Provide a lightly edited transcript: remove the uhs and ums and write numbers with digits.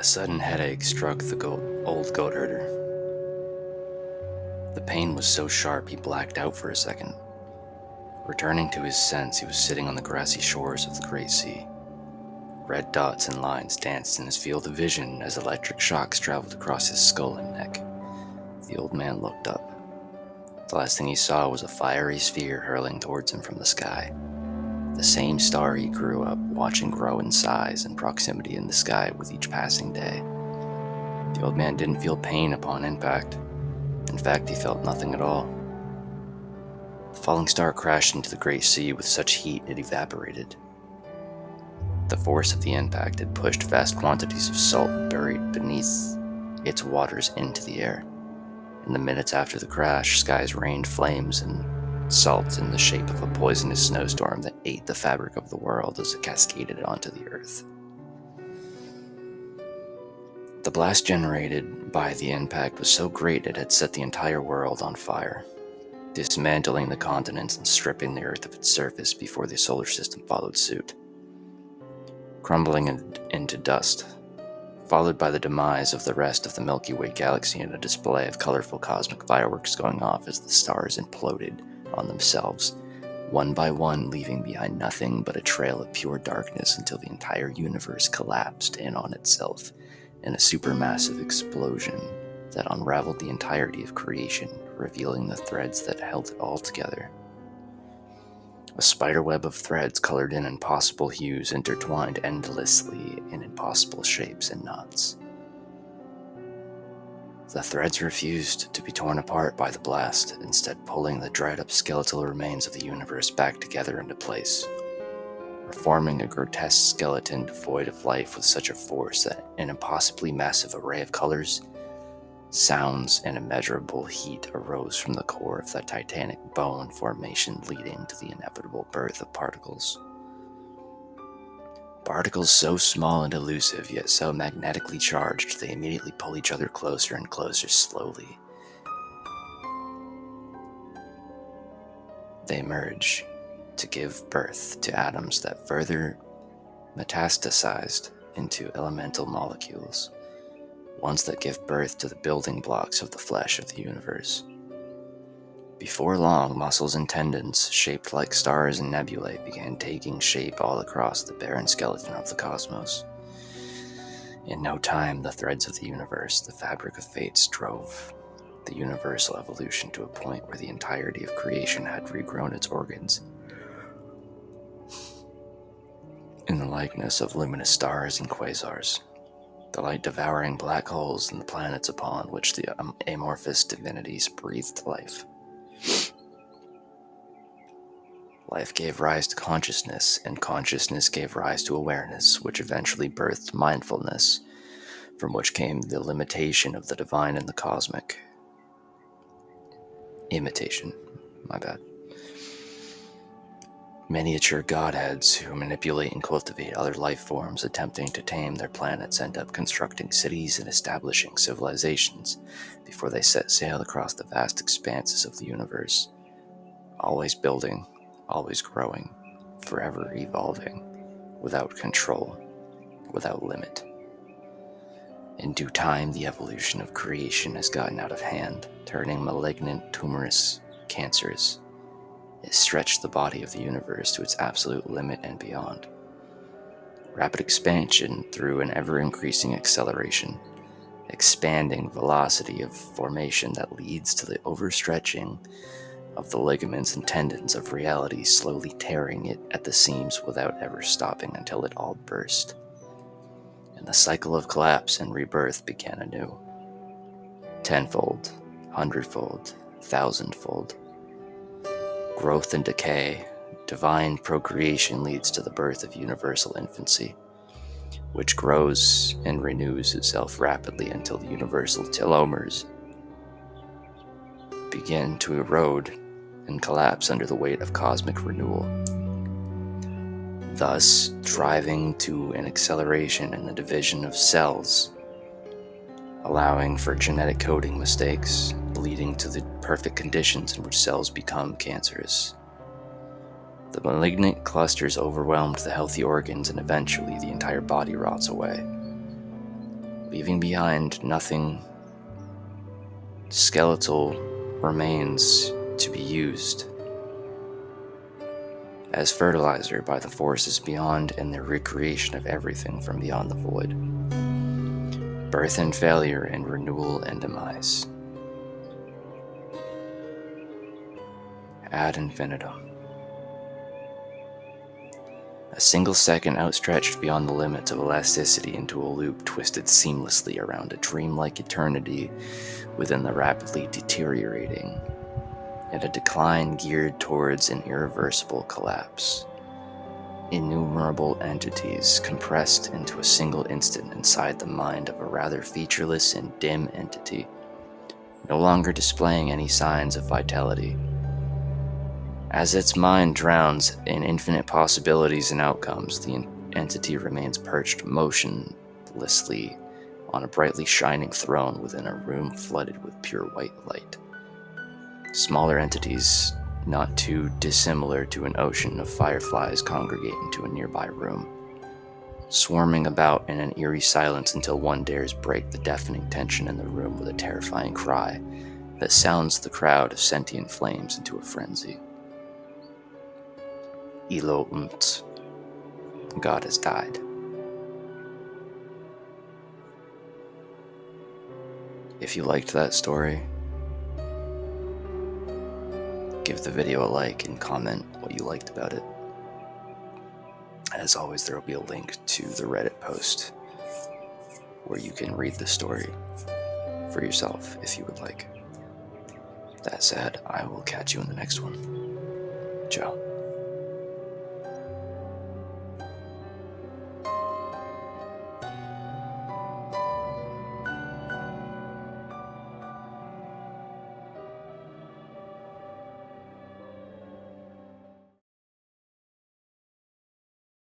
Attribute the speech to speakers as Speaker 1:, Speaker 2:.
Speaker 1: A sudden headache struck the old goat herder. The pain was so sharp he blacked out for a second. Returning to his sense, he was sitting on the grassy shores of the great sea. Red dots and lines danced in his field of vision as electric shocks traveled across his skull and neck. The old man looked up. The last thing he saw was a fiery sphere hurling towards him from the sky. The same star he grew up watching grow in size and proximity in the sky with each passing day. The old man didn't feel pain upon impact. In fact, he felt nothing at all. The falling star crashed into the great sea with such heat it evaporated. The force of the impact had pushed vast quantities of salt buried beneath its waters into the air. In the minutes after the crash, skies rained flames and salt in the shape of a poisonous snowstorm that ate the fabric of the world as it cascaded onto the earth. The blast generated by the impact was so great it had set the entire world on fire, dismantling the continents and stripping the earth of its surface before the solar system followed suit. Crumbling into dust, followed by the demise of the rest of the Milky Way galaxy in a display of colorful cosmic fireworks going off as the stars imploded on themselves, one by one, leaving behind nothing but a trail of pure darkness until the entire universe collapsed in on itself in a supermassive explosion that unraveled the entirety of creation, revealing the threads that held it all together. A spiderweb of threads colored in impossible hues intertwined endlessly in impossible shapes and knots. The threads refused to be torn apart by the blast, instead pulling the dried-up skeletal remains of the universe back together into place, forming a grotesque skeleton devoid of life with such a force that an impossibly massive array of colors, sounds, and immeasurable heat arose from the core of that titanic bone formation, leading to the inevitable birth of particles. Particles so small and elusive, yet so magnetically charged, they immediately pull each other closer and closer slowly. They merge to give birth to atoms that further metastasized into elemental molecules, ones that give birth to the building blocks of the flesh of the universe. Before long, muscles and tendons, shaped like stars and nebulae, began taking shape all across the barren skeleton of the cosmos. In no time, the threads of the universe, the fabric of fates, drove the universal evolution to a point where the entirety of creation had regrown its organs in the likeness of luminous stars and quasars, the light-devouring black holes and the planets upon which the amorphous divinities breathed life. Life gave rise to consciousness, and consciousness gave rise to awareness, which eventually birthed mindfulness, from which came the limitation of the divine and the cosmic. Imitation, my bad. Miniature godheads who manipulate and cultivate other life forms, attempting to tame their planets, end up constructing cities and establishing civilizations before they set sail across the vast expanses of the universe, always building, always growing, forever evolving, without control, without limit. In due time, the evolution of creation has gotten out of hand, turning malignant, tumorous, cancerous. It stretched the body of the universe to its absolute limit and beyond. Rapid expansion through an ever-increasing acceleration, expanding velocity of formation that leads to the overstretching of the ligaments and tendons of reality, slowly tearing it at the seams without ever stopping until it all burst. And the cycle of collapse and rebirth began anew. Tenfold, hundredfold, thousandfold. Growth and decay, divine procreation leads to the birth of universal infancy, which grows and renews itself rapidly until the universal telomeres begin to erode and collapse under the weight of cosmic renewal, thus driving to an acceleration in the division of cells, allowing for genetic coding mistakes, leading to the perfect conditions in which cells become cancerous. The malignant clusters overwhelmed the healthy organs, and eventually the entire body rots away. leaving behind nothing skeletal remains to be used as fertilizer by the forces beyond and the recreation of everything from beyond the void. Birth and failure and renewal and demise. Ad infinitum. A single second outstretched beyond the limits of elasticity into a loop twisted seamlessly around a dreamlike eternity within the rapidly deteriorating, and a decline geared towards an irreversible collapse. Innumerable entities compressed into a single instant inside the mind of a rather featureless and dim entity, no longer displaying any signs of vitality. As its mind drowns in infinite possibilities and outcomes, the entity remains perched motionlessly on a brightly shining throne within a room flooded with pure white light. Smaller entities, not too dissimilar to an ocean of fireflies, congregate into a nearby room, swarming about in an eerie silence until one dares break the deafening tension in the room with a terrifying cry that sounds the crowd of sentient flames into a frenzy. Elo umt. God has died. If you liked that story, give the video a like and comment what you liked about it. As always, there will be a link to the Reddit post where you can read the story for yourself if you would like. That said, I will catch you in the next one. Ciao.